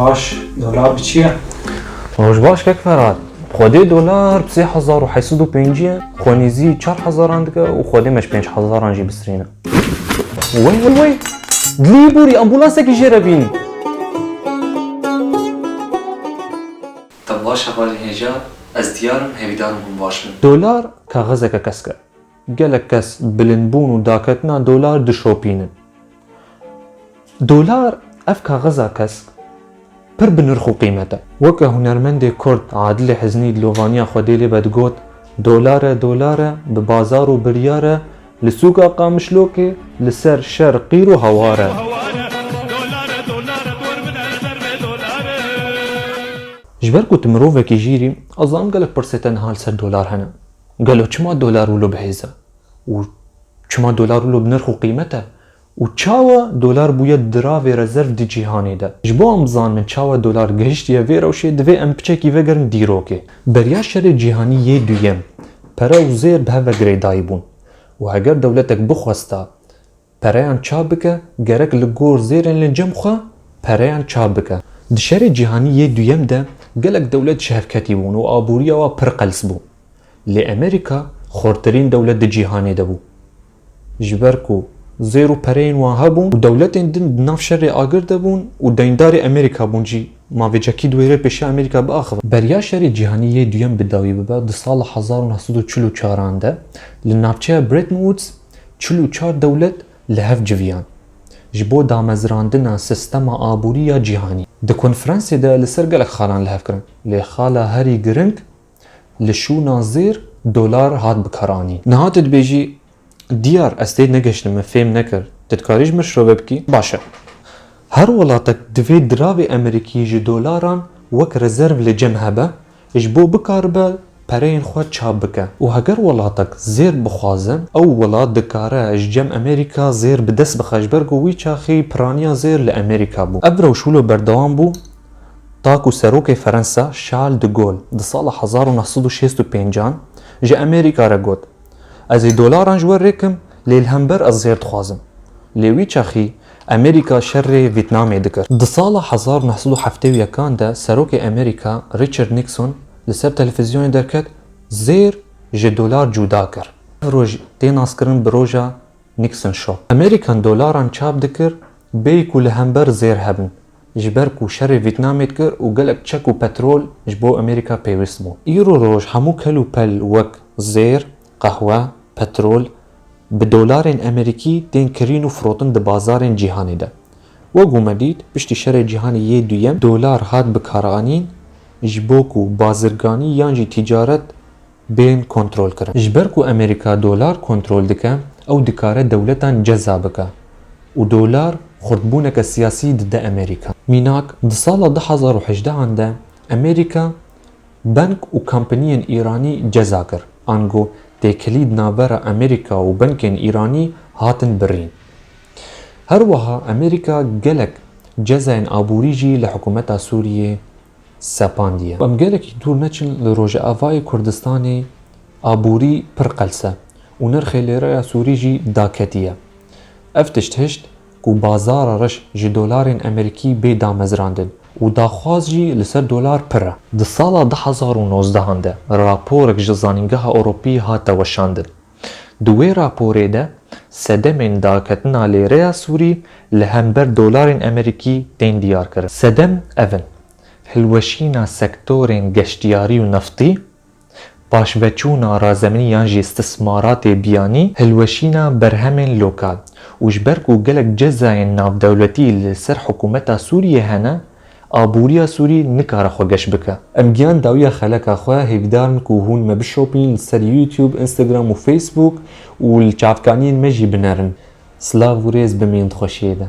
باش دولار بچیه؟ روش باش که فراد خودی دلار ب 3850 خونیزی 4000 اندگه و خودی مش 5000 انجی بسرینه وای دلی بوری امبولانسه کی جره بین طب باش حوالی هجا از دیارم هیدارم هم باشم دلار کاغذه که کس که گلک کس بلندبون و داکتنا دلار دشوپینن دلار اف کاغذه کس پر بنرخ و قیمته وکه هنرمند کرد عادل حزنی لووانیا خودی لی بدگوت دلار به بازار و بریاره لسوق قامشلوکه لسر شر قیر و هواره جبر كنت مروفة كي جيري أظن قالك برسيتن هال سر دولار هنا قالوا چما دولار ولو بهيزة و چما دولار ولو بنرخو قيمته و چاوا دولار بويا دراوي رزرف دي جيهاني ده جبو امزان من چاوا دولار گهشت يا ويرا وشي دوي ام بچه كي وگرن ديروكي بريا شر جيهاني يه دويم پرا و زير بهوه گريداي بون و اگر دولتك بخواستا پرایان چا بکه گرک لگور زیرن لنجم خوا پرایان چا بکه دشر جهانی یه دویم ده گلک دولت شهفکتی بون و آبوریا و پرقلس بون لی امریکا خورترین دولت ده جهانی ده بو جبرکو زیرو پرین واه بون و دولت دن ناف شر آگر ده بون و دیندار امریکا بون جی ما وجاکی دویره پیش امریکا باخو بریا شر جهانی یه دویم بداوی ببا ده سال 1944 ده لنابچه بريتن وودز 44 دولت لهف جویان جبو دامزراندنا سیستم آبوریا جهانی ده کنفرانسی ده لسر گلک خالان لهف کرن لی خالا هری گرنگ لشو نازیر دولار هات بکارانی نهاتت بیجی دیار استید نگشتم فهم نکر تتکاریج مشروبه بکی باشه هر ولاتک دوی دراوی امریکی جی دولاران وک رزرو لجم هبه جبو بکار به پرین خود چاب بکه و هگر ولاتک زیر بخوازن او ولات دکاره جم امریکا زیر بدست بخشبرگ و وی چاخی پرانیا زیر لامریکا بو ابرو شولو بردوام بو تاکو سروک فرنسا شارل دو گول ده سال 1965 جه امریکا را گوت از دولاران جور رکم لیل همبر از زیر تخوازم لیوی چاخی امریکا شر ویتنامی دکر ده سال 1971 ده سروک امریکا ریچارد نیکسون لسر تلفزیون درکت زیر جه دولار جودا کر روز تیناس کرن بروجا نیکسون شو امریکان دولاران چاب دکر بیکو لهمبر زیر هبن جبر کو شر ویتنامیت کر و گلک چک و پترول جبو امریکا پیوست بون ایرو روز همو کلو پل وک زیر قهوه پترول به دولارین امریکی تین کرین و فروتن ده بازارین جیهانی ده وگو مدید پشتی شر جیهانی یه دویم دولار هات بکارانین جبوکو بازرگانی یانجی تجارت بین کنترول کرن جبرکو امریکا دولار کنترول دکه او دکاره دولتان جزا بکه و دولار خردبونک سیاسی ده امریکا میناک ده سال 2018 عنده امریکا بنک و کمپنیین ایرانی جزا کر انگو ده کلید نابر امریکا و بنکین ایرانی هاتن برین هر وها امریکا گلک جزاین آبوری جی لحکومت سوریه سپاندیه و ام گلکی دور نچن لروج آوای کردستانی آبوری پر قلسه و نرخ لیره سوری جی داکتیه افتشت هشت کو بازار رش جی دولارین امریکی بی دامزراندن و داخواز جی لسر دولار پره ده سال 2019 هنده راپورک جزانینگاه اوروپی هاته وشاندن دوی راپوره ده سدمین داکتنا لیره سوری لهمبر دولارین امریکی دین دیار کرد سدم اون هلوشینا سکتورین گشتیاری و نفتی باشوچونا رازمینی یانجی استثمارات بیانی هلوشینا برهمین لوکال و جبرکو گلک جزاین ناف دولتی لسر حکومتا سوریه هنه آبوریا سوری نکاره خو گش بکه امگیان داویا خلکا خواه هیدارن که هون مبشوپین لسر یوتیوب انستگرام و فیسبوک و الچافکانین مجی بنرن سلاو و ریز بمین خوشیده